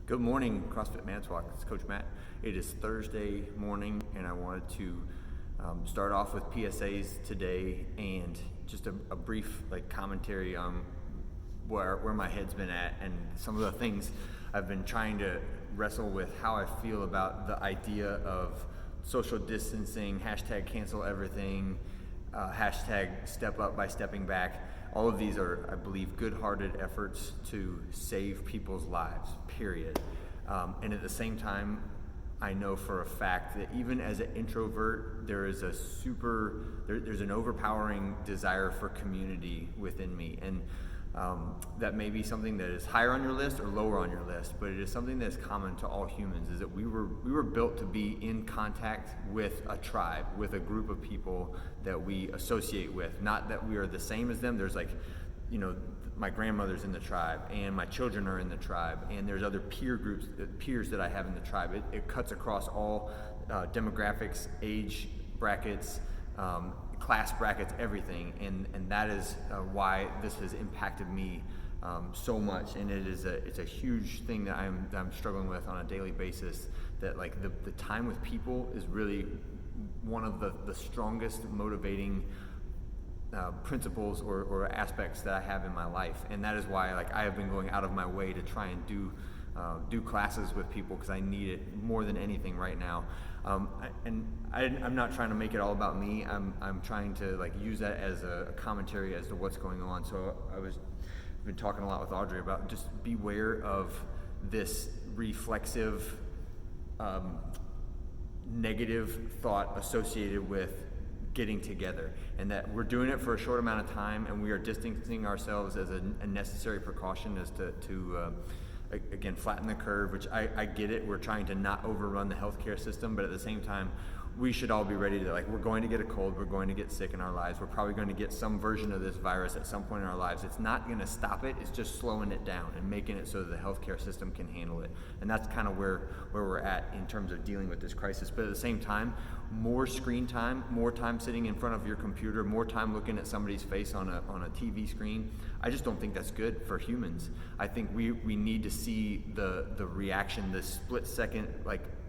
Good morning, CrossFit Manitowoc. It's Coach Matt. It is Thursday morning, and I wanted to start off with PSAs today and just a brief commentary on where my head's been at and some of the things I've been trying to wrestle with, how I feel about the idea of social distancing, hashtag cancel everything, hashtag step up by stepping back. All of these are, I believe, good-hearted efforts to save people's lives, period. And at the same time, I know for a fact that even as an introvert, there's an overpowering desire for community within me. And that may be something that is higher on your list or lower on your list, but it is something that is common to all humans, is that we were built to be in contact with a tribe, with a group of people that we associate with. Not that we are the same as them. There's my grandmother's in the tribe, and my children are in the tribe, and there's other peers that I have in the tribe. It cuts across all demographics, age brackets, class brackets, everything, and that is why this has impacted me so much. And it's a huge thing that I'm struggling with on a daily basis. That the time with people is really one of the strongest motivating principles or aspects that I have in my life, and that is why I have been going out of my way to try and do classes with people, because I need it more than anything right now. I'm not trying to make it all about me. I'm trying to use that as a commentary as to what's going on. So I've been talking a lot with Audrey about just beware of this reflexive negative thought associated with getting together, and that we're doing it for a short amount of time, and we are distancing ourselves as a necessary precaution as to again, flatten the curve, which I get it. We're trying to not overrun the healthcare system, but at the same time, we should all be ready to, we're going to get a cold, we're going to get sick in our lives, we're probably going to get some version of this virus at some point in our lives. It's not going to stop it, it's just slowing it down and making it so that the healthcare system can handle it. And that's kind of where we're at in terms of dealing with this crisis. But at the same time, more screen time, more time sitting in front of your computer, more time looking at somebody's face on a TV screen, I just don't think that's good for humans. I think we need to see the reaction, the split second,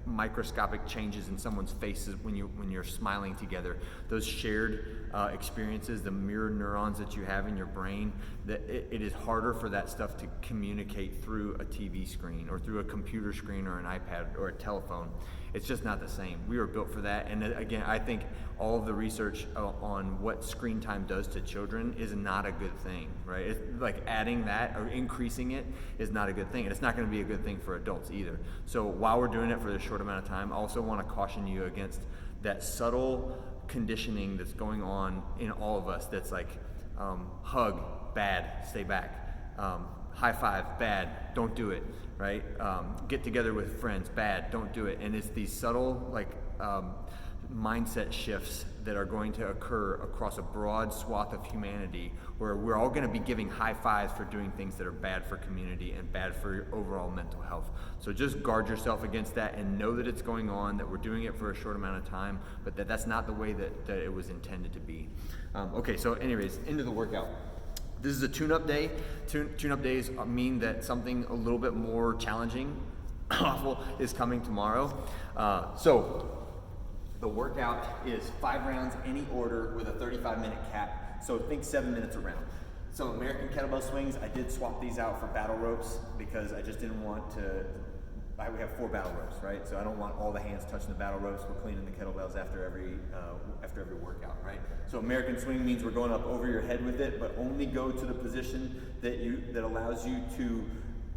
microscopic changes in someone's faces when you're smiling together. Those shared experiences, the mirror neurons that you have in your brain, that it is harder for that stuff to communicate through a TV screen or through a computer screen or an iPad or a telephone. It's just not the same. We were built for that. And again, I think all of the research on what screen time does to children is not a good thing, right? It's adding that or increasing it is not a good thing. And it's not going to be a good thing for adults either. So while we're doing it for this short amount of time, I also want to caution you against that subtle conditioning that's going on in all of us. That's hug, bad, stay back. High five, bad, don't do it, right? Get together with friends, bad, don't do it. And it's these subtle mindset shifts that are going to occur across a broad swath of humanity, where we're all going to be giving high fives for doing things that are bad for community and bad for your overall mental health. So just guard yourself against that and know that it's going on, that we're doing it for a short amount of time, but that's not the way that it was intended to be. Okay, so anyways, into the workout. This is a tune-up day. Tune-up days mean that something a little bit more challenging, awful, is coming tomorrow. So the workout is 5 rounds, any order, with a 35-minute cap. So think 7 minutes a round. So American kettlebell swings, I did swap these out for battle ropes because I just didn't want to. We have 4 battle ropes, right? So I don't want all the hands touching the battle ropes. We're cleaning the kettlebells after every workout, right? So American swing means we're going up over your head with it, but only go to the position that allows you to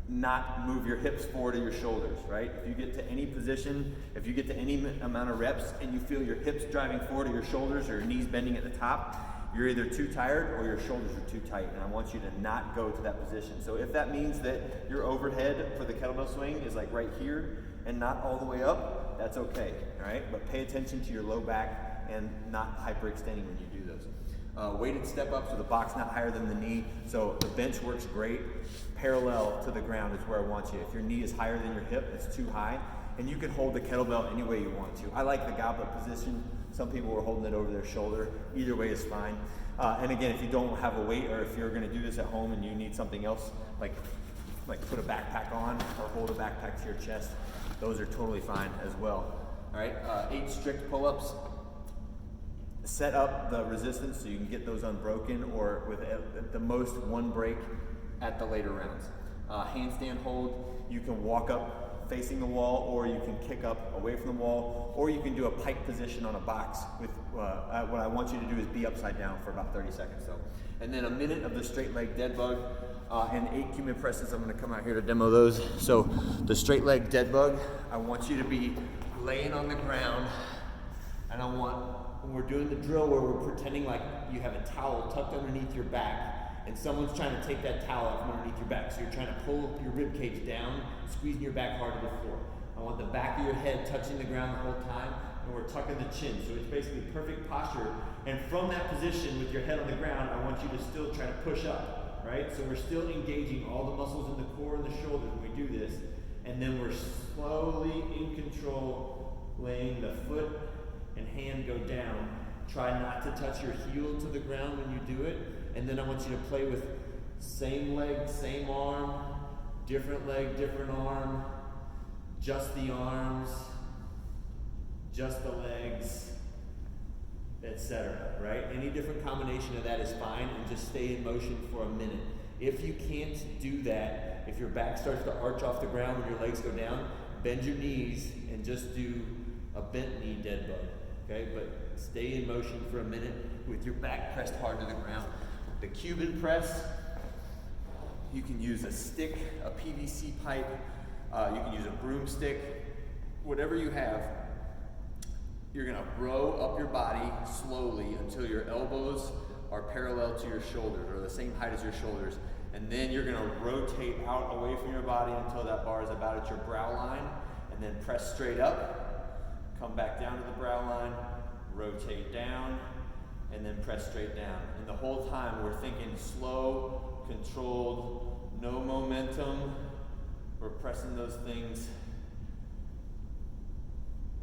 not move your hips forward or your shoulders, right? If you get to any position, if you get to any amount of reps and you feel your hips driving forward or your shoulders or your knees bending at the top, you're either too tired or your shoulders are too tight, and I want you to not go to that position. So if that means that your overhead for the kettlebell swing is right here and not all the way up, that's okay, all right? But pay attention to your low back and not hyperextending when you do those. Weighted step ups with a box not higher than the knee. So the bench works great. Parallel to the ground is where I want you. If your knee is higher than your hip, it's too high. And you can hold the kettlebell any way you want to. I like the goblet position. Some people were holding it over their shoulder. Either way is fine. And again, if you don't have a weight, or if you're going to do this at home and you need something else, like put a backpack on or hold a backpack to your chest, those are totally fine as well. All right, 8 strict pull-ups. Set up the resistance so you can get those unbroken, or with at the most 1 break at the later rounds. Handstand hold, you can walk up facing the wall, or you can kick up away from the wall, or you can do a pike position on a box with, what I want you to do is be upside down for about 30 seconds though. And then a minute of the straight leg dead bug, and 8 Cuban presses. I'm gonna come out here to demo those. So the straight leg dead bug, I want you to be laying on the ground, and when we're doing the drill where we're pretending like you have a towel tucked underneath your back, and someone's trying to take that towel out from underneath your back. So you're trying to pull your rib cage down, squeezing your back hard to the floor. I want the back of your head touching the ground the whole time, and we're tucking the chin. So it's basically perfect posture. And from that position with your head on the ground, I want you to still try to push up, right? So we're still engaging all the muscles in the core and the shoulders when we do this. And then we're slowly in control, laying the foot and hand go down. Try not to touch your heel to the ground when you do it. And then I want you to play with same leg, same arm, different leg, different arm, just the arms, just the legs, etc. Right? Any different combination of that is fine, and just stay in motion for a minute. If you can't do that, if your back starts to arch off the ground when your legs go down, bend your knees and just do a bent knee dead bug. Okay, but stay in motion for a minute with your back pressed hard to the ground. The Cuban press, you can use a stick, a PVC pipe, you can use a broomstick, whatever you have. You're gonna row up your body slowly until your elbows are parallel to your shoulders, or the same height as your shoulders. And then you're gonna rotate out away from your body until that bar is about at your brow line, and then press straight up, come back down to the brow line, rotate down, and then press straight down. And the whole time we're thinking slow, controlled, no momentum. We're pressing those things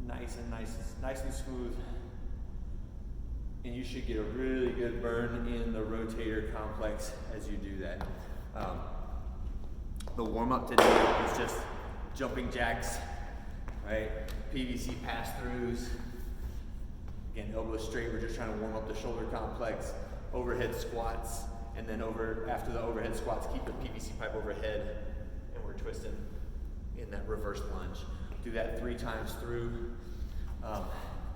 nice and smooth. And you should get a really good burn in the rotator complex as you do that. The warm-up today is just jumping jacks, right? PVC pass-throughs. Again, elbows straight, we're just trying to warm up the shoulder complex. Overhead squats, and then after the overhead squats, keep the PVC pipe overhead, and we're twisting in that reverse lunge. Do that 3 times through.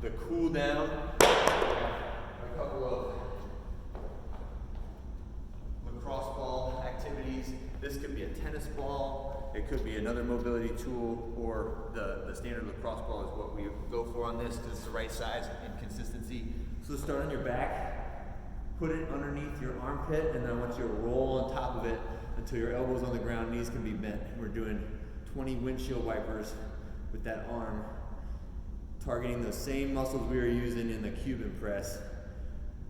The cool down, a couple of lacrosse ball activities. This could be a tennis ball, it could be another mobility tool, or the standard lacrosse ball is what we go for on this because it's the right size and consistency. So start on your back, put it underneath your armpit, and then I want you to roll on top of it until your elbows on the ground, knees can be bent. We're doing 20 windshield wipers with that arm, targeting those same muscles we were using in the Cuban press.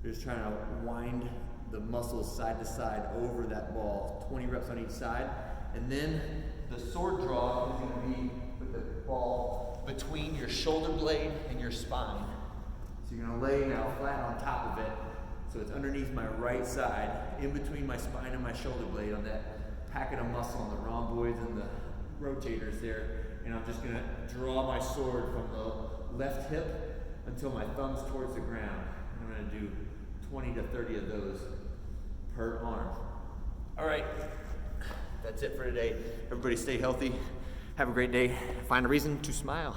We're just trying to wind the muscles side to side over that ball, 20 reps on each side. And then the sword draw is going to be with the ball between your shoulder blade and your spine. So you're going to lay now flat on top of it, so it's underneath my right side, in between my spine and my shoulder blade on that packet of muscle on the rhomboids and the rotators there. And I'm just going to draw my sword from the left hip until my thumb's towards the ground. I'm going to do 20 to 30 of those per arm. All right, that's it for today. Everybody stay healthy. Have a great day. Find a reason to smile.